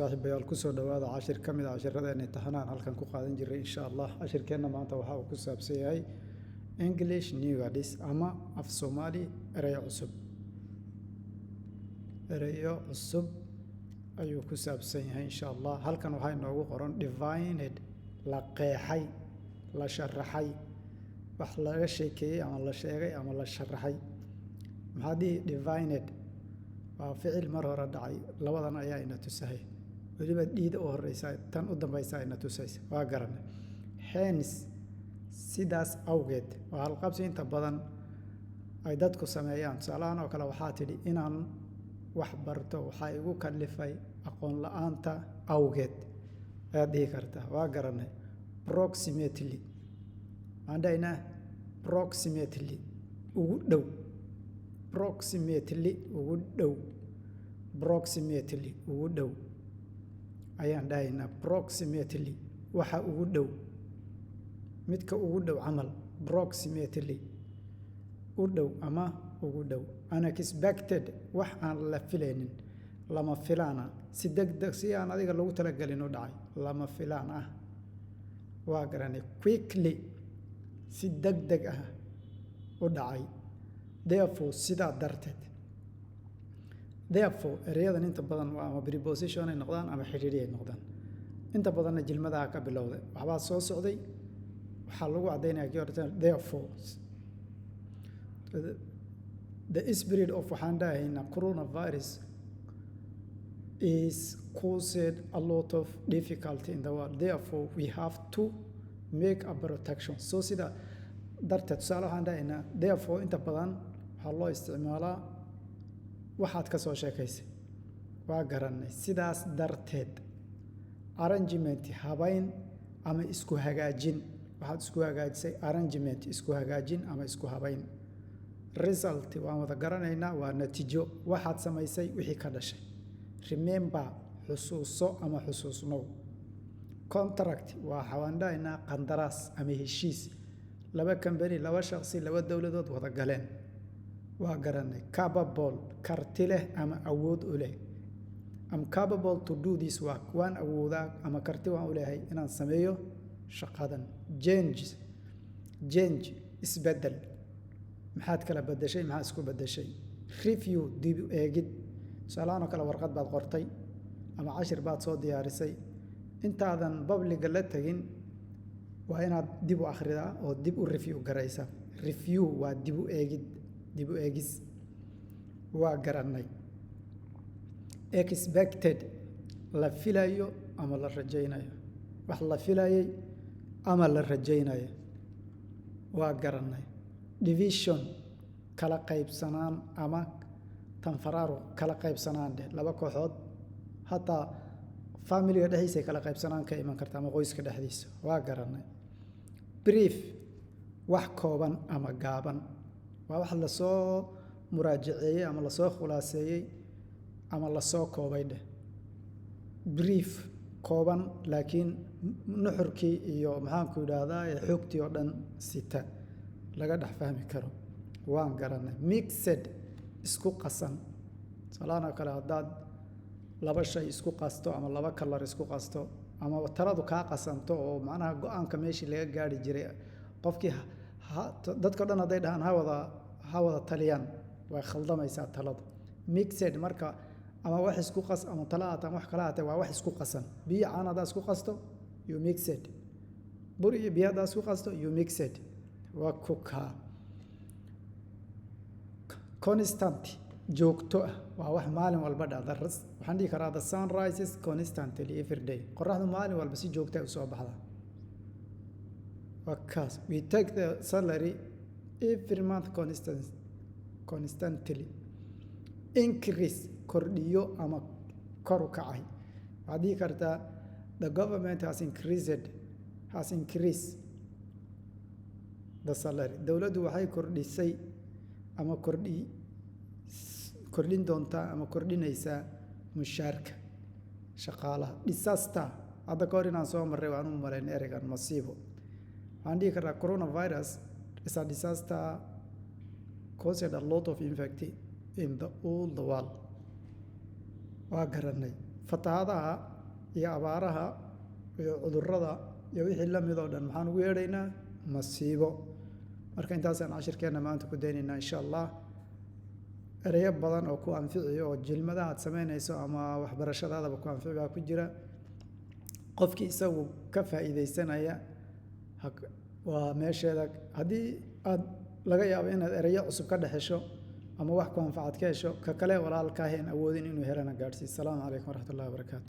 saaxiibayaal ku soo dhawaada cashir ka mid ah casharradeena imtixaanaan halkan ku qaadan jiray insha Allah cashirkeena maanta waxa uu ku saabsan yahay English new words ama af Soomaali erayo cusub ayuu ku saabsan yahay insha Allah halkan waxa inoogu qoran divined la qeexay la sharaxay wax laga sheekeeyay ama la sheegay ama la sharaxay maxaa divined waa ficil mar hore dhacay labadan ayaa ina tusahay waliba dhiida oo horeysa tan u dambaysa ina tusaysa waa garanay hence sidaas awgeed waa halqabsi inta badan ay dadku sameeyaan salaano oo kale waxaa tidhi inaan wax barto waxa igu kalifay aqoon la'aanta awgeed aad dhihi kartaa waa garanay proximately andayna proximately ugu dhow proximately ugu dhow ayaan dhahaynaa proximately waxa ugu dhow midka ugu dhow camal proximately u dhow ama ugu dhow unexpected wax aan la filaynin lama filaana si degdeg si aan adiga lagu talagalin u dhacay lama filaan ah waa garanay quickly si degdeg ah u dhacay therefore sidaa darteed therefore erayadan inta badan waa ama preposition ay noqdaan ama xiriiri ay noqdaan inta badanna jilmadaha ka bilowday waxbaa soo socday waxaa lagu cadaynayaa therefore the spirit of waxaan dhahaynaa coronavirus is caused a lot of difficulty in the world therefore we have to make a protection so sida darteed tusaale waxaan dhahaynaa therefore inta badan waxaa loo isticmaalaa waxaad ka soo sheekaysay waa garanay sidaas darteed arrangement habayn ama isku hagaajin waxaad isku hagaajisay arrangement isku hagaajin ama isku habayn result waan wada garanaynaa waa natiijo waxaad samaysay wixii ka dhashay remember xusuuso ama xusuusnow contract waa xawaandhaynaa qandaraas ama heshiis laba company laba shakhsi laba dowladood wada galeen waa garanay capable karti leh ama awood u leh am capable to do this work waan awoodaa ama karti waan u leeyahay inaan sameeyo shaqadan change isbedel maxaad kala bedeshay maxaa isku bedeshay review dib u eegid salaano kale warqad baad qortay ama cashir baad soo diyaarisay intaadan public la tagin waa inaad dib u akhridaa oo dib u review garaysa review waa dib u eegis waa garanay expected la filayo ama la rajaynayo wax la filayay ama la rajaynayo waa garanay division kala qaybsanaan ama tanfaraaru kala qaybsanaan laba kooxood hataa familiga dhexdiisa kala qaybsanaan ka iman karta ama qoyska dhexdiisa waa garanay brief wax kooban ama gaaban waa wax la soo muraajaceeyay ama la soo khulaaseeyay ama la soo koobay brief kooban laakiin nuxurkii iyo maxaan ku yiraahdaa xogtii oo dhan sita laga dhex fahmi karo waan garanay mixed isku qasan salaana kale hadaad laba shay isku qasto ama laba color isku qasto ama taladu ka qasanto oo macnaha go'aanka meeshii laga gaari jiray qofkii dadka dhan haday dhahan ha wada taliyaan way khaldamaysaa taladu mixed marka ama wax isku qas ama talaata ama wax kala ah waa wax isku qasan biyo caanada isku qasto you mixed bur iyo biyada isku qasto you mixed waa kuka constant joogto ah waa wax maalin walba dhacda waxaan dhihi karaa the sun rises constantly every day qorraxdu maalin walba si joogto ah u soo baxda wakaas we take the salary every month constantly increase kordhiyo ama kor u kacay waxaad dhihi kartaa the government has increased the salary dawladdu waxay kordhisay ama kordhin doontaa ama kordhinaysaa mushaarka shaqaalaha disaster hadda ka hor inaan soo marray waan u malayn ereygan masiibo waxaan dhihi kartaa coronavirus is a disaster caused a lot of infection in the all the world waa garanay fatahaadaha iyo abaaraha iyo cudurrada iyo wixii la mid oo dhan maxaan ugu yeedhaynaa masiibo marka intaasaan cashirkeenna maanta ku daynaynaa insha allah ereyo badan oo ku anficiyo oo jilmada aad samaynayso ama waxbarashadaadaba ku anfici baa ku jira qofkii isagu ka faa'iidaysanaya waa meesheeda haddii aad laga yaabo inaad ereyo cusub ka dhexesho ama wax ku anfacad ka hesho ka kale walaalkaaheen awoodin inuu helana gaadhsiiyo asalaamu calaykum waraxmatullahi wabarakaatu